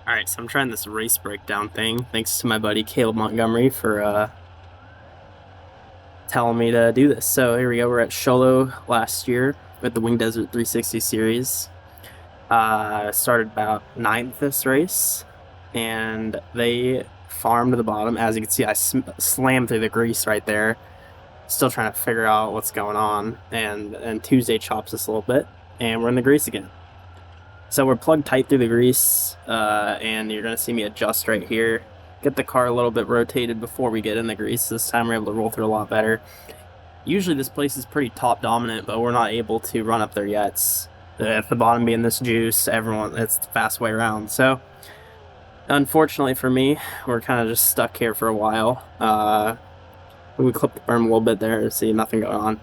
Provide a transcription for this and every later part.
Alright, so I'm trying this race breakdown thing. Thanks to my buddy Caleb Montgomery for telling me to do this. So here we go. We're at Sholo last year with the Wing Desert 360 series. Started about 9th this race, and they farmed to the bottom. As you can see, I slammed through the grease right there. Still trying to figure out what's going on. And Tuesday chops us a little bit, and we're in the grease again. So we're plugged tight through the grease, and you're going to see me adjust right here. Get the car a little bit rotated before we get in the grease. This time we're able to roll through a lot better. Usually this place is pretty top dominant, but we're not able to run up there yet. At the bottom being this juice, it's the fast way around. So unfortunately for me, we're kind of just stuck here for a while. We clipped the berm a little bit there to see nothing going on.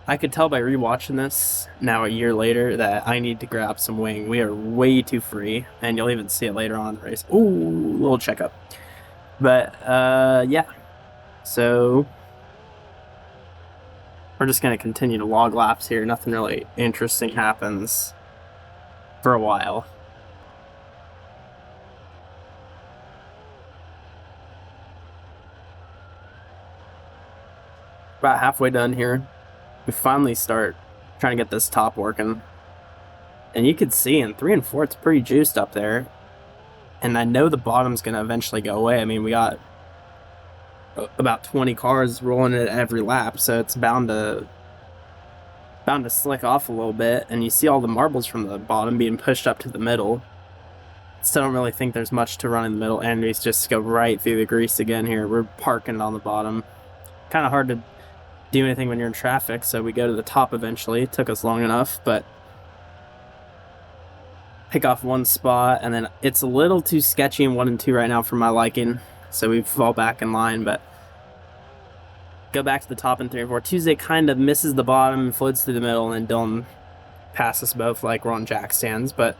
I could tell by rewatching this now a year later that I need to grab some wing. We are way too free, and you'll even see it later on in the race. Ooh, little checkup. But, yeah. So, we're just going to continue to log laps here. Nothing really interesting happens for a while. About halfway done here. We finally start trying to get this top working. And you can see in 3 and 4, it's pretty juiced up there. And I know the bottom's going to eventually go away. I mean, we got about 20 cars rolling it every lap, so it's bound to slick off a little bit. And you see all the marbles from the bottom being pushed up to the middle. Still don't really think there's much to run in the middle. And we just go right through the grease again here. We're parking on the bottom. Kind of hard to do anything when you're in traffic, so we go to the top eventually. It took us long enough, but pick off one spot, and then it's a little too sketchy in 1 and 2 right now for my liking, so we fall back in line, but go back to the top in 3 and 4. Tuesday kind of misses the bottom and floats through the middle, and then Dylan passes both like we're on jack stands, but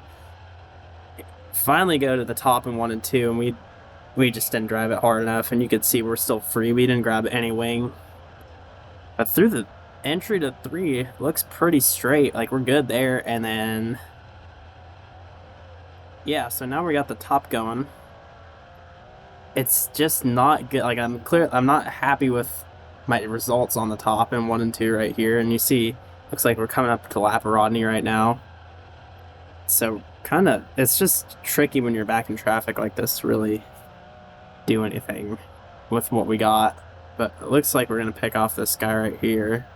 finally go to the top in 1 and 2, and we just didn't drive it hard enough, and you could see we're still free. We didn't grab any wing. But through the entry to 3, looks pretty straight. Like, we're good there. And then, yeah, so now we got the top going. It's just not good. Like, I'm not happy with my results on the top in 1 and 2 right here. And you see, looks like we're coming up to lap of Rodney right now. So, kind of, it's just tricky when you're back in traffic like this to really do anything with what we got. But it looks like we're going to pick off this guy right here.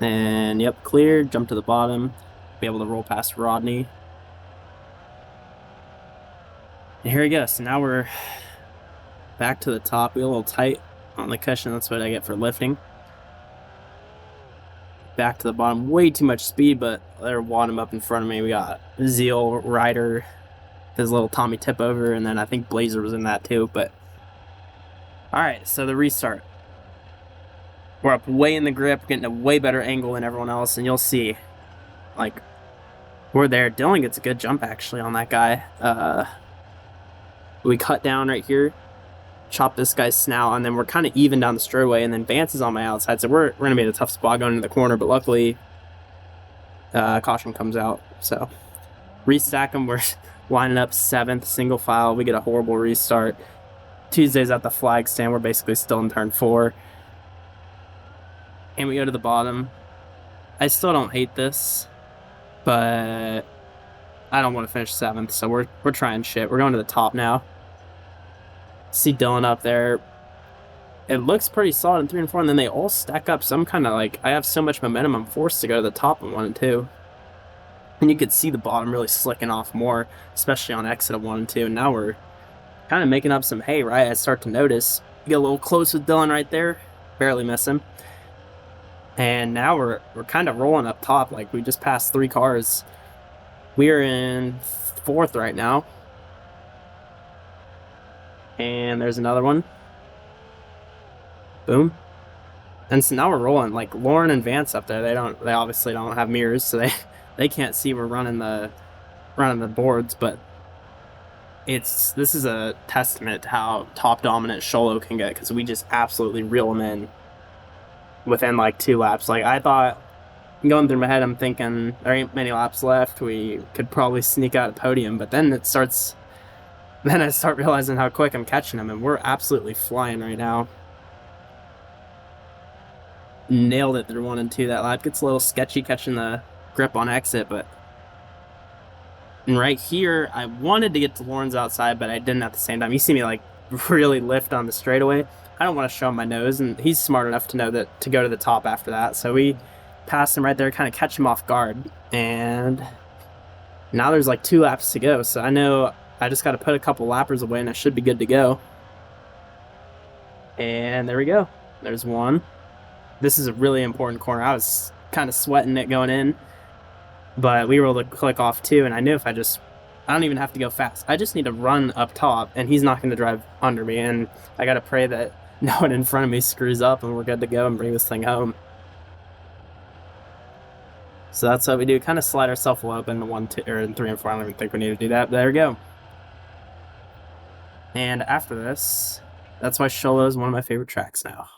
And, yep, clear. Jump to the bottom. Be able to roll past Rodney. And here we go. So now we're back to the top. We got a little tight on the cushion. That's what I get for lifting. Back to the bottom. Way too much speed, but they're wadding up in front of me. We got Zeal, Ryder, his little Tommy tip over, and then I think Blazer was in that too, but alright, so the restart. We're up way in the grip, getting a way better angle than everyone else, and you'll see, like, we're there. Dylan gets a good jump, actually, on that guy. We cut down right here, chop this guy's snout, and then we're kind of even down the straightaway, and then Vance is on my outside, so we're going to be in a tough spot going into the corner, but luckily, caution comes out, so restack them. We're lining up 7th, single file. We get a horrible restart. Tuesday's at the flag stand. We're basically still in turn 4. And we go to the bottom. I still don't hate this, but I don't want to finish 7th, so we're trying shit. We're going to the top now. See Dylan up there. It looks pretty solid in 3 and 4, and then they all stack up. So I'm kind of like, I have so much momentum, I'm forced to go to the top in 1 and 2. And you could see the bottom really slicking off more, especially on exit of 1 and 2. And now we're kind of making up some hay, right? I start to notice. Get a little close with Dylan right there. Barely miss him. And now we're kind of rolling up top. Like, we just passed 3 cars. We are in 4th right now. And there's another one. Boom. And so now we're rolling. Like, Lauren and Vance up there, they obviously don't have mirrors, so they can't see we're running the boards, but this is a testament to how top dominant Sholo can get, because we just absolutely reel them in within like 2 laps. Like, I thought going through my head, I'm thinking there ain't many laps left. We could probably sneak out a podium, but then it starts. Then I start realizing how quick I'm catching him, and we're absolutely flying right now. Nailed it through 1 and 2 that lap. Gets a little sketchy catching the grip on exit, but and right here, I wanted to get to Lauren's outside, but I didn't at the same time. You see me like really lift on the straightaway. I don't want to show him my nose, and he's smart enough to know that to go to the top after that. So we passed him right there, kind of catch him off guard, and now there's like 2 laps to go. So I know I just got to put a couple lappers away, and I should be good to go. And there we go. There's one. This is a really important corner. I was kind of sweating it going in, but we were able to click off too. And I knew if I don't even have to go fast. I just need to run up top, and he's not going to drive under me. And I got to pray that no one in front of me screws up, and we're good to go and bring this thing home. So that's what we do. Kind of slide ourselves up into 1, 2, or in 3 and 4. I don't even think we need to do that. But there we go. And after this, that's why Sholo is one of my favorite tracks now.